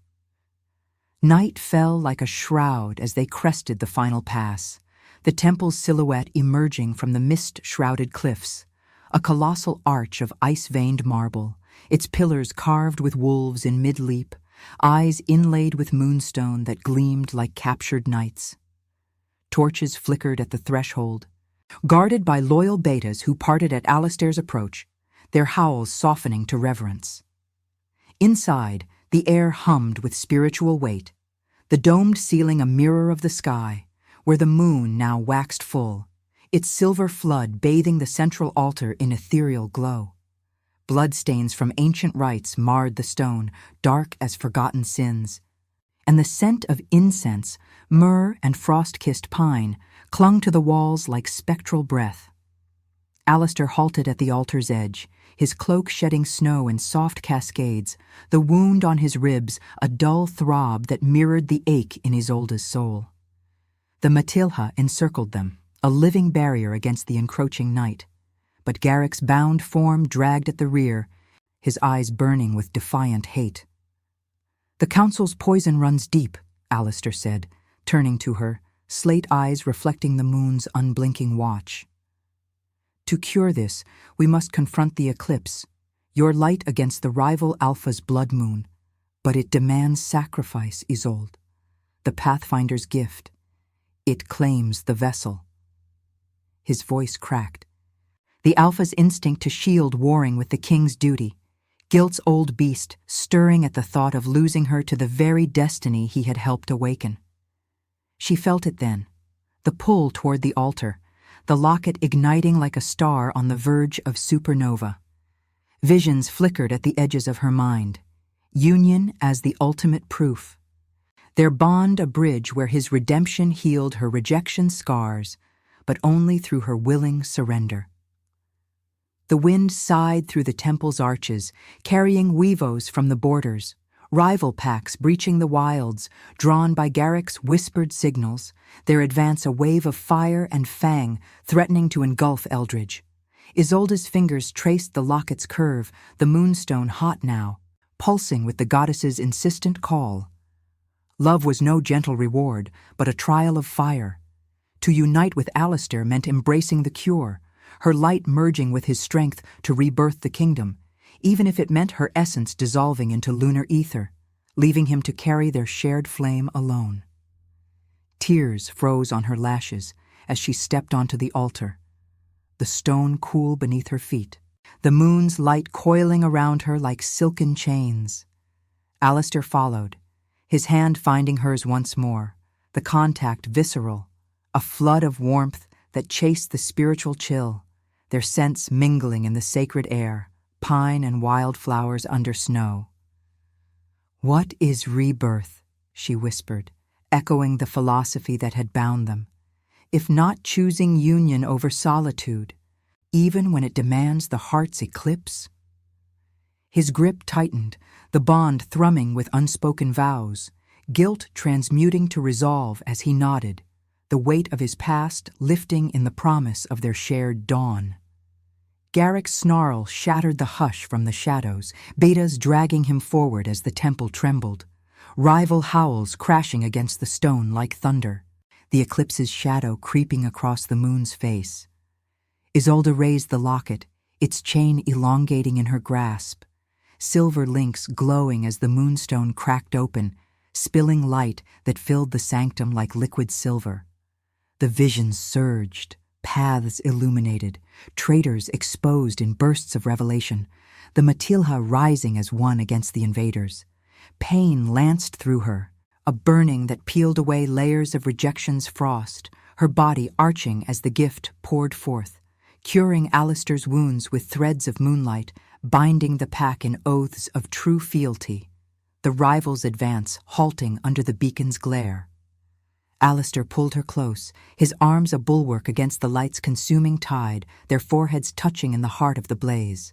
Night fell like a shroud as they crested the final pass, the temple's silhouette emerging from the mist-shrouded cliffs, a colossal arch of ice-veined marble, its pillars carved with wolves in mid-leap, eyes inlaid with moonstone that gleamed like captured knights. Torches flickered at the threshold, guarded by loyal betas who parted at Alistair's approach, their howls softening to reverence. Inside, the air hummed with spiritual weight, the domed ceiling a mirror of the sky, where the moon now waxed full, its silver flood bathing the central altar in ethereal glow. Bloodstains from ancient rites marred the stone, dark as forgotten sins, and the scent of incense, myrrh and frost-kissed pine, clung to the walls like spectral breath. Alistair halted at the altar's edge, his cloak shedding snow in soft cascades, the wound on his ribs a dull throb that mirrored the ache in Isolde's soul. The Matilha encircled them, a living barrier against the encroaching night, but Garrick's bound form dragged at the rear, his eyes burning with defiant hate. "The council's poison runs deep," Alistair said, turning to her, slate eyes reflecting the moon's unblinking watch. "To cure this, we must confront the eclipse, your light against the rival Alpha's blood moon. But it demands sacrifice, Isolde. The Pathfinder's gift. It claims the vessel." His voice cracked. The Alpha's instinct to shield warring with the king's duty, guilt's old beast stirring at the thought of losing her to the very destiny he had helped awaken. She felt it then, the pull toward the altar, the locket igniting like a star on the verge of supernova. Visions flickered at the edges of her mind, union as the ultimate proof. Their bond a bridge where his redemption healed her rejection scars, but only through her willing surrender. The wind sighed through the temple's arches, carrying weavos from the borders, rival packs breaching the wilds, drawn by Garrick's whispered signals, their advance a wave of fire and fang threatening to engulf Eldridge. Isolde's fingers traced the locket's curve, the moonstone hot now, pulsing with the goddess's insistent call. Love was no gentle reward, but a trial of fire. To unite with Alistair meant embracing the cure, her light merging with his strength to rebirth the kingdom, even if it meant her essence dissolving into lunar ether, leaving him to carry their shared flame alone. Tears froze on her lashes as she stepped onto the altar, the stone cool beneath her feet, the moon's light coiling around her like silken chains. Alistair followed, his hand finding hers once more, the contact visceral, a flood of warmth that chased the spiritual chill, their scents mingling in the sacred air, pine and wildflowers under snow. "What is rebirth?" she whispered, echoing the philosophy that had bound them, if not choosing union over solitude, even when it demands the heart's eclipse? His grip tightened, the bond thrumming with unspoken vows, guilt transmuting to resolve as he nodded, the weight of his past lifting in the promise of their shared dawn. Garrick's snarl shattered the hush from the shadows, betas dragging him forward as the temple trembled, rival howls crashing against the stone like thunder, the eclipse's shadow creeping across the moon's face. Isolde raised the locket, its chain elongating in her grasp, silver links glowing as the moonstone cracked open, spilling light that filled the sanctum like liquid silver. The visions surged, paths illuminated, traitors exposed in bursts of revelation, the Matilha rising as one against the invaders. Pain lanced through her, a burning that peeled away layers of rejection's frost, her body arching as the gift poured forth, curing Alistair's wounds with threads of moonlight, binding the pack in oaths of true fealty. The rivals' advance halting under the beacon's glare. Alistair pulled her close, his arms a bulwark against the light's consuming tide, their foreheads touching in the heart of the blaze.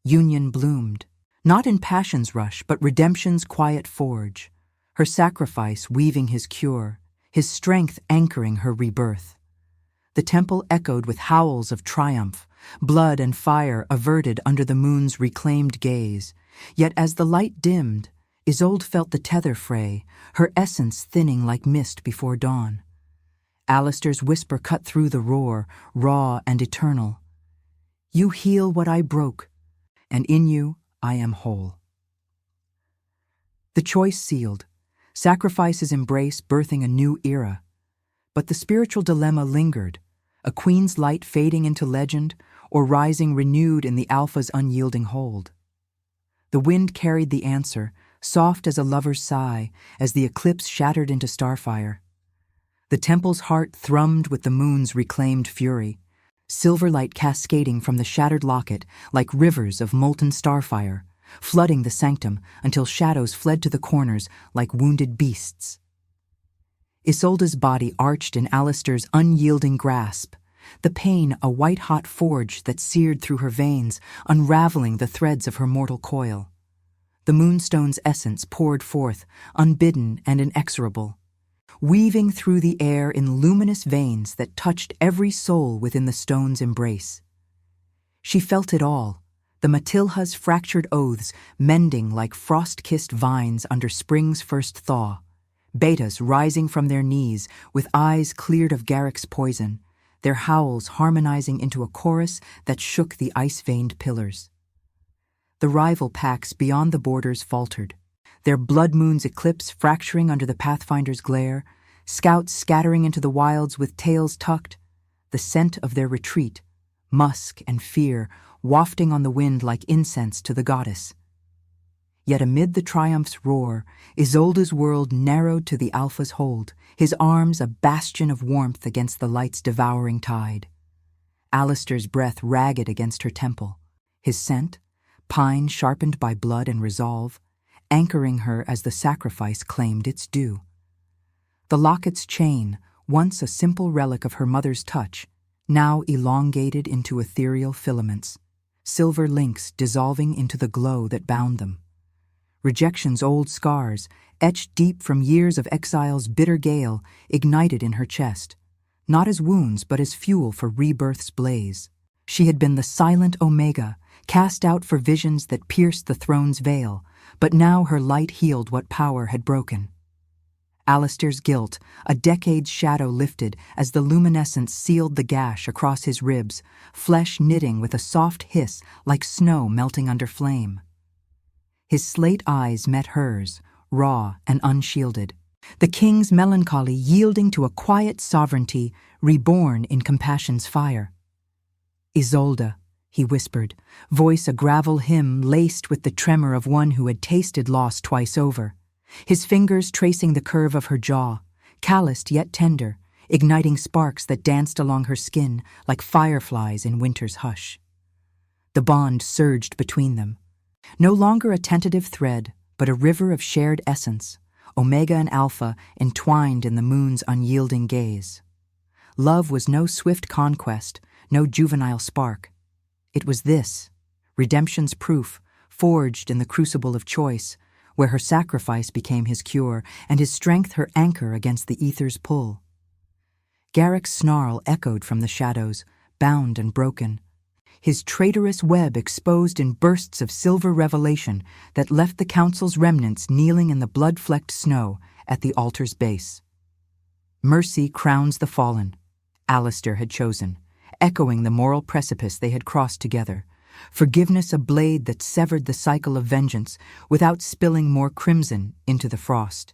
Union bloomed, not in passion's rush, but redemption's quiet forge, her sacrifice weaving his cure, his strength anchoring her rebirth. The temple echoed with howls of triumph, blood and fire averted under the moon's reclaimed gaze. Yet as the light dimmed, Isolde felt the tether fray, her essence thinning like mist before dawn. Alistair's whisper cut through the roar, raw and eternal. "You heal what I broke, and in you I am whole." The choice sealed, sacrifice's embrace birthing a new era. But the spiritual dilemma lingered, a queen's light fading into legend or rising renewed in the Alpha's unyielding hold. The wind carried the answer, soft as a lover's sigh, as the eclipse shattered into starfire. The temple's heart thrummed with the moon's reclaimed fury, silver light cascading from the shattered locket like rivers of molten starfire, flooding the sanctum until shadows fled to the corners like wounded beasts. Isolde's body arched in Alistair's unyielding grasp, the pain a white-hot forge that seared through her veins, unraveling the threads of her mortal coil. The moonstone's essence poured forth, unbidden and inexorable, weaving through the air in luminous veins that touched every soul within the stone's embrace. She felt it all, the Matilha's fractured oaths mending like frost-kissed vines under spring's first thaw, Betas rising from their knees with eyes cleared of Garrick's poison, their howls harmonizing into a chorus that shook the ice-veined pillars. The rival packs beyond the borders faltered, their blood moon's eclipse fracturing under the Pathfinder's glare, scouts scattering into the wilds with tails tucked, the scent of their retreat, musk and fear wafting on the wind like incense to the goddess. Yet amid the triumph's roar, Isolde's world narrowed to the Alpha's hold, his arms a bastion of warmth against the light's devouring tide. Alistair's breath ragged against her temple, his scent, pine sharpened by blood and resolve, anchoring her as the sacrifice claimed its due. The locket's chain, once a simple relic of her mother's touch, now elongated into ethereal filaments, silver links dissolving into the glow that bound them. Rejection's old scars, etched deep from years of exile's bitter gale, ignited in her chest, not as wounds but as fuel for rebirth's blaze. She had been the silent Omega, cast out for visions that pierced the throne's veil, but now her light healed what power had broken. Alistair's guilt, a decade's shadow lifted as the luminescence sealed the gash across his ribs, flesh knitting with a soft hiss like snow melting under flame. His slate eyes met hers, raw and unshielded, the king's melancholy yielding to a quiet sovereignty reborn in compassion's fire. "Isolde," he whispered, voice a gravel hymn laced with the tremor of one who had tasted loss twice over, his fingers tracing the curve of her jaw, calloused yet tender, igniting sparks that danced along her skin like fireflies in winter's hush. The bond surged between them, no longer a tentative thread, but a river of shared essence, Omega and Alpha entwined in the moon's unyielding gaze. Love was no swift conquest, no juvenile spark. It was this, redemption's proof, forged in the crucible of choice, where her sacrifice became his cure and his strength her anchor against the ether's pull. Garrick's snarl echoed from the shadows, bound and broken, his traitorous web exposed in bursts of silver revelation that left the council's remnants kneeling in the blood-flecked snow at the altar's base. Mercy crowns the fallen, Alistair had chosen, echoing the moral precipice they had crossed together, forgiveness a blade that severed the cycle of vengeance without spilling more crimson into the frost.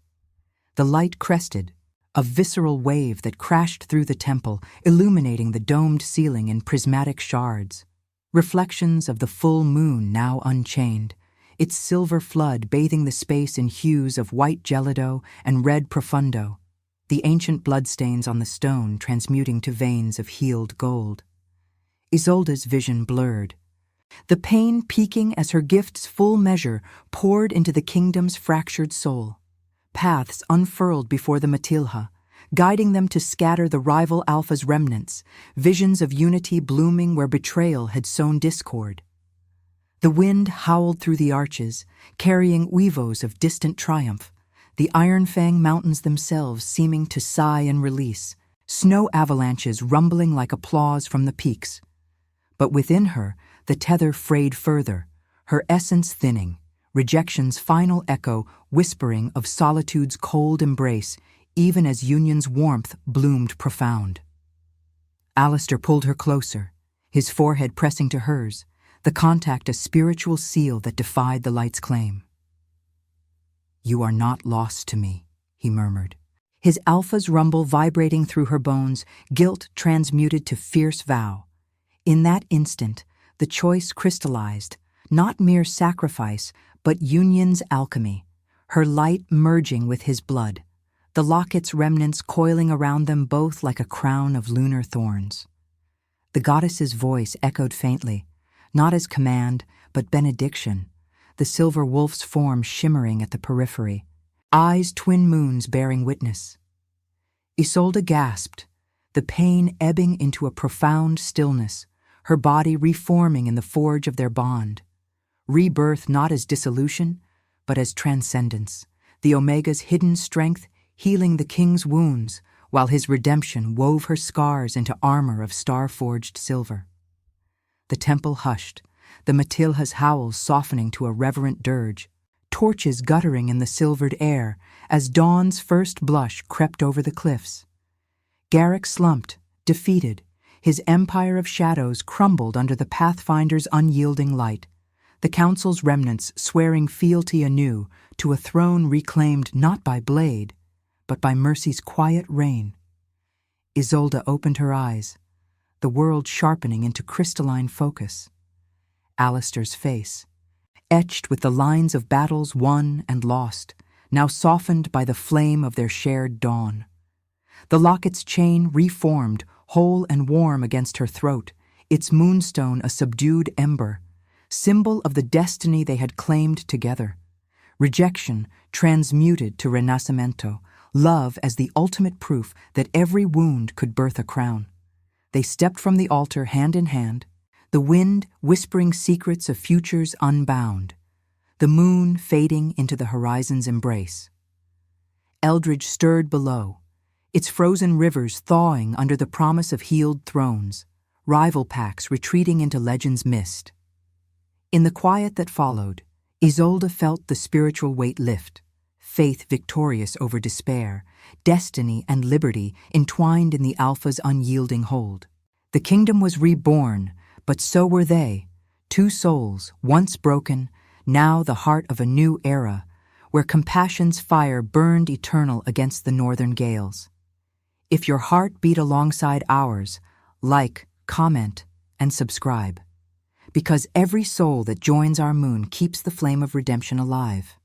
The light crested, a visceral wave that crashed through the temple, illuminating the domed ceiling in prismatic shards. Reflections of the full moon now unchained, its silver flood bathing the space in hues of white gelido and red profundo, the ancient bloodstains on the stone transmuting to veins of healed gold. Isolde's vision blurred, the pain peaking as her gift's full measure poured into the kingdom's fractured soul. Paths unfurled before the Matilha, guiding them to scatter the rival Alpha's remnants, visions of unity blooming where betrayal had sown discord. The wind howled through the arches, carrying uivos of distant triumph, the Iron Fang Mountains themselves seeming to sigh in release, snow avalanches rumbling like applause from the peaks. But within her, the tether frayed further, her essence thinning, rejection's final echo whispering of solitude's cold embrace, even as union's warmth bloomed profound. Alistair pulled her closer, his forehead pressing to hers, the contact a spiritual seal that defied the light's claim. "You are not lost to me," he murmured, his alpha's rumble vibrating through her bones, guilt transmuted to fierce vow. In that instant, the choice crystallized, not mere sacrifice, but union's alchemy, her light merging with his blood, the locket's remnants coiling around them both like a crown of lunar thorns. The goddess's voice echoed faintly, not as command, but benediction, the silver wolf's form shimmering at the periphery, eyes twin moons bearing witness. Isolde gasped, the pain ebbing into a profound stillness, her body reforming in the forge of their bond. Rebirth not as dissolution, but as transcendence, the Omega's hidden strength healing the king's wounds, while his redemption wove her scars into armor of star-forged silver. The temple hushed, the Matilha's howls softening to a reverent dirge, torches guttering in the silvered air as dawn's first blush crept over the cliffs. Garrick slumped, defeated, his empire of shadows crumbled under the Pathfinder's unyielding light, the council's remnants swearing fealty anew to a throne reclaimed not by blade, but by mercy's quiet reign. Isolde opened her eyes, the world sharpening into crystalline focus. Alistair's face, etched with the lines of battles won and lost, now softened by the flame of their shared dawn. The locket's chain reformed, whole and warm against her throat, its moonstone a subdued ember, symbol of the destiny they had claimed together. Rejection transmuted to renascimento, love as the ultimate proof that every wound could birth a crown. They stepped from the altar hand in hand, the wind whispering secrets of futures unbound, the moon fading into the horizon's embrace. Eldridge stirred below, its frozen rivers thawing under the promise of healed thrones, rival packs retreating into legend's mist. In the quiet that followed, Isolde felt the spiritual weight lift, faith victorious over despair, destiny and liberty entwined in the Alpha's unyielding hold. The kingdom was reborn, but so were they, two souls, once broken, now the heart of a new era, where compassion's fire burned eternal against the northern gales. If your heart beat alongside ours, like, comment, and subscribe. Because every soul that joins our moon keeps the flame of redemption alive.